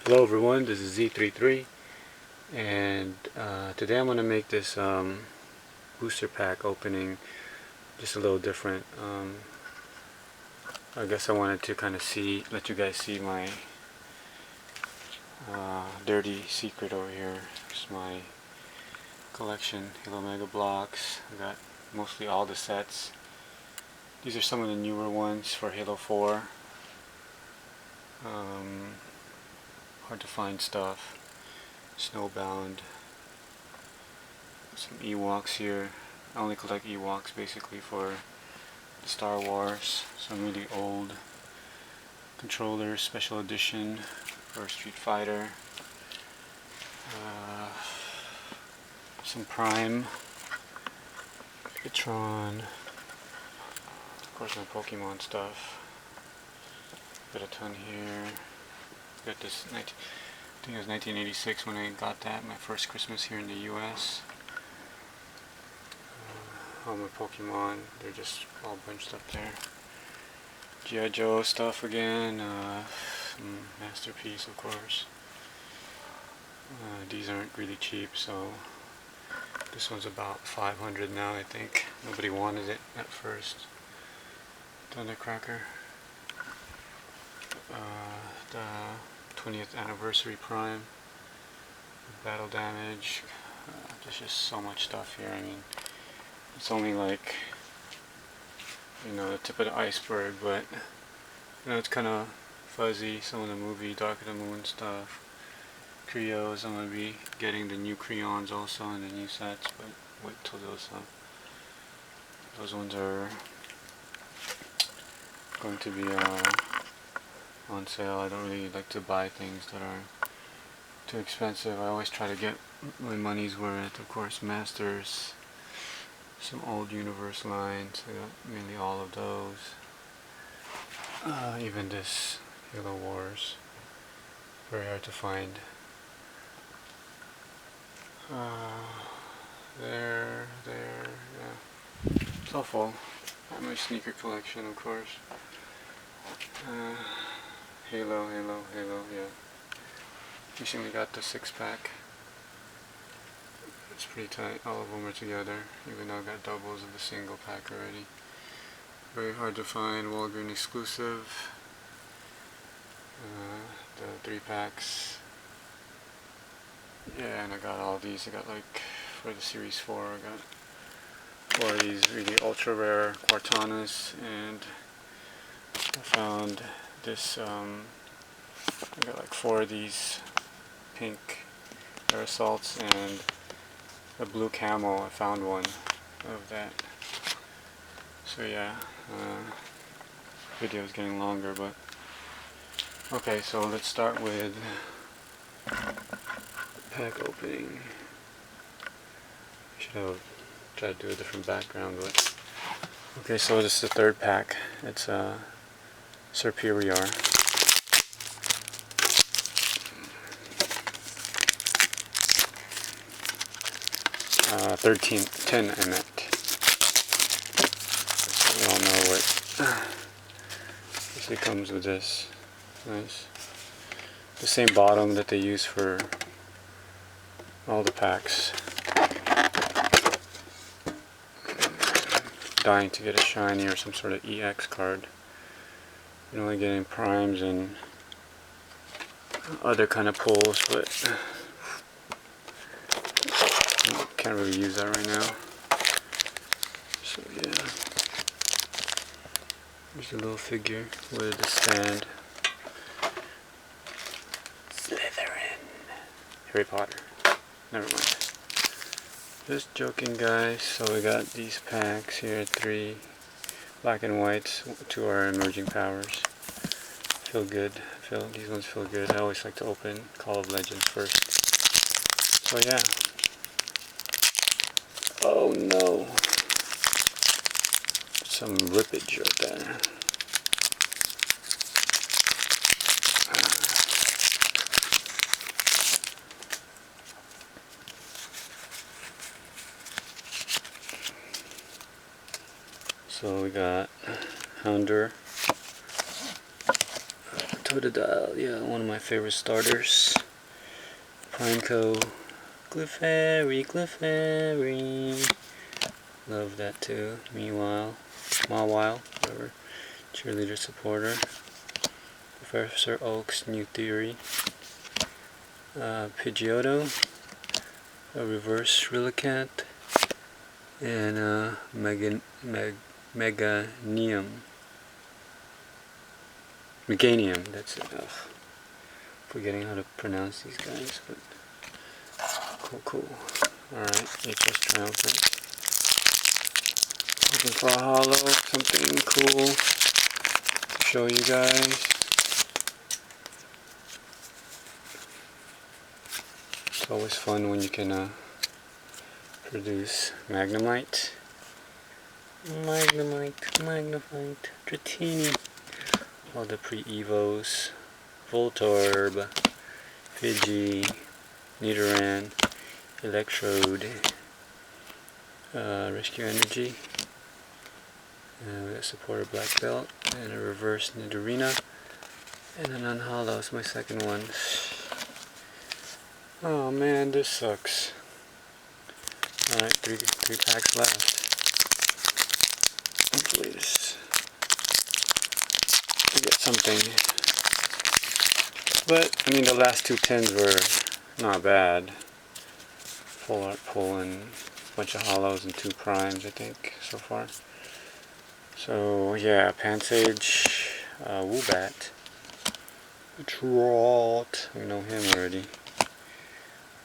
Hello everyone, this is Z33 and today I'm going to make this booster pack opening just a little different. I guess I wanted to kind of let you guys see my dirty secret over here. It's my collection, Halo Mega Blocks. I got mostly all the sets. These are some of the newer ones for Halo 4. Hard to find stuff. Snowbound. Some Ewoks here. I only collect Ewoks basically for Star Wars. Some really old controllers, special edition for Street Fighter. Some Prime, Bitron, of course my Pokemon stuff. Got a ton here. Got this, I think it was 1986 when I got that, my first Christmas here in the US. All my Pokemon, they're just all bunched up there. G.I. Joe stuff again, some Masterpiece of course. These aren't really cheap, so this one's about 500 now, I think. Nobody wanted it at first. Thundercracker. The 20th anniversary Prime. Battle Damage. There's just so much stuff here. I mean, it's only like, the tip of the iceberg, but it's kind of fuzzy. Some of the movie Dark of the Moon stuff. Creos, I'm going to be getting the new crayons also and the new sets, but wait till those ones are going to be on sale. I don't really like to buy things that are too expensive. I always try to get my money's worth. Of course, Masters, some old Universe lines, I got mainly all of those. Even this Halo Wars, very hard to find. Yeah. It's all full. And my sneaker collection, of course. Halo, yeah. Recently got the 6-pack. It's pretty tight, all of them are together, even though I got doubles of the single pack already. Very hard to find, Walgreens exclusive. The 3-packs. Yeah, and I got all these. I got like, for the Series 4, I got 4 of these really ultra rare Cortanas, and I found this, I got like 4 of these pink air assaults and a blue camo. I found one of that. So yeah, video is getting longer, but okay, so let's start with pack opening. Should have tried to do a different background, but okay, so this is the 3rd pack. It's serperior. 10 I meant. So we all know what usually comes with this. Nice. The same bottom that they use for all the packs. Dying to get a shiny or some sort of EX card. You're only getting primes and other kind of pulls, but can't really use that right now. So yeah, there's a little figure with the stand. Slytherin. Harry Potter. Never mind. Just joking, guys. So we got these packs here, 3 black and whites, 2 are emerging powers. Feel good. These ones feel good. I always like to open Call of Legends first. So yeah. Oh no. Some rippage right there. So we got Hounder, Totodile, yeah, one of my favorite starters. Primeco, Glyfairy. Love that too. Mawile, whatever. Cheerleader supporter. Professor Oak's New Theory. Pidgeotto, a reverse Relicanth, and Meganium, that's it. Ugh. Forgetting how to pronounce these guys, but cool. Alright, HS Triumphant. Looking for a holo, something cool to show you guys. It's always fun when you can produce Magnemite, Dratini, all the pre-evos, Voltorb, Pidgey, Nidoran, Electrode, Rescue Energy, we got supporter Black Belt, and a reverse Nidorina, and an unhollow is my second one. Oh man, this sucks. Alright, three packs left. Hopefully we get something. But, I mean, the last two tins were not bad. Full art pull and a bunch of hollows and 2 primes, I think, so far. So, yeah, Pansage, Woobat, Trot, we know him already.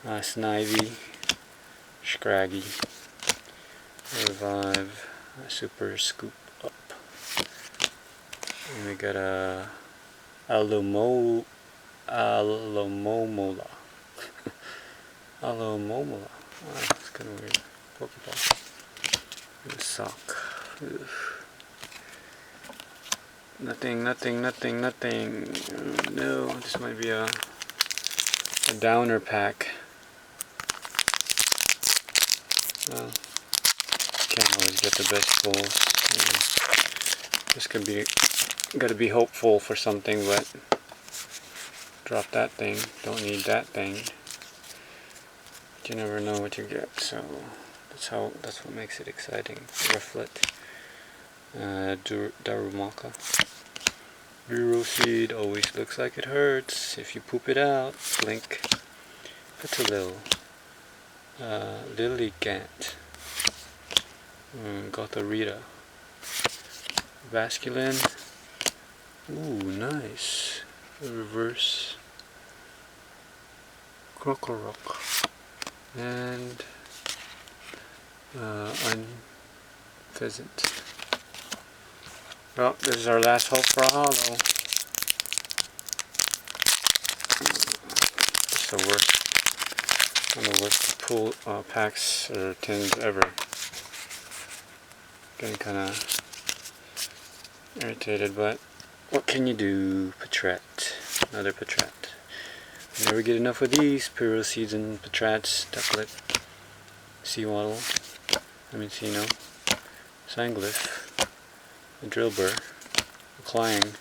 Snivy, Scraggy, Revive, Super Scoop Up. And we got a Alomomola. Alomomola. Wow, that's kind of weird. Pokeball. And a sock. Ugh. Nothing. Oh, no, this might be a downer pack. Well, can't always get the best pulls. This could be, gotta be hopeful for something, but drop that thing. Don't need that thing. But you never know what you get, so that's what makes it exciting. Rufflet, Darumaka, Bureau Seed always looks like it hurts if you poop it out. Blink, Petalil, Lilligant, Gothorita, Vasculin. Ooh, nice. Reverse Krokorok, and Unpheasant. Well, this is our last hope for a holo. It's the worst, one of the worst pull packs or tins ever. Getting kind of irritated, but what can you do? Patrat, another Patrat. Never get enough of these. Pyro Seeds and Patrats, Ducklet, Seawaddle, Sinnoh, Sanglyph, a Drillbur, a Clang,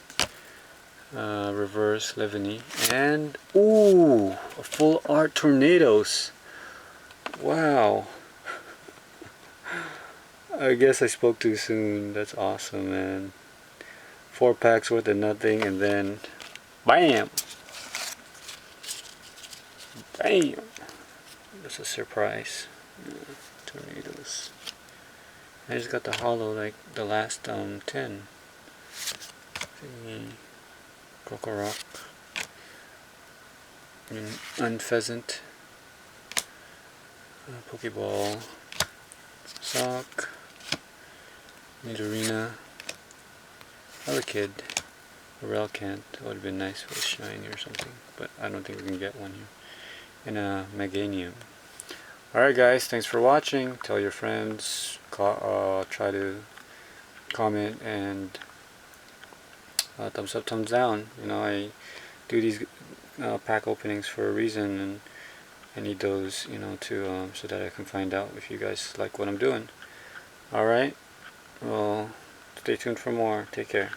Reverse Levany, and ooh, a full art Tornadoes. Wow. I guess I spoke too soon. That's awesome, man. 4 packs worth of nothing, and then BAM! Bam! That's a surprise. Tornadoes. I just got the holo like the last 10. Krokorok. Unpheasant. Pokeball. Sock. Nidorina. Elekid. A Relicanth. That would have been nice with a shiny or something, but I don't think we can get one here. And a Meganium. Alright guys, thanks for watching. Tell your friends, try to comment and thumbs up, thumbs down. You know, I do these pack openings for a reason, and I need those, you know, to so that I can find out if you guys like what I'm doing. Alright, well, stay tuned for more. Take care.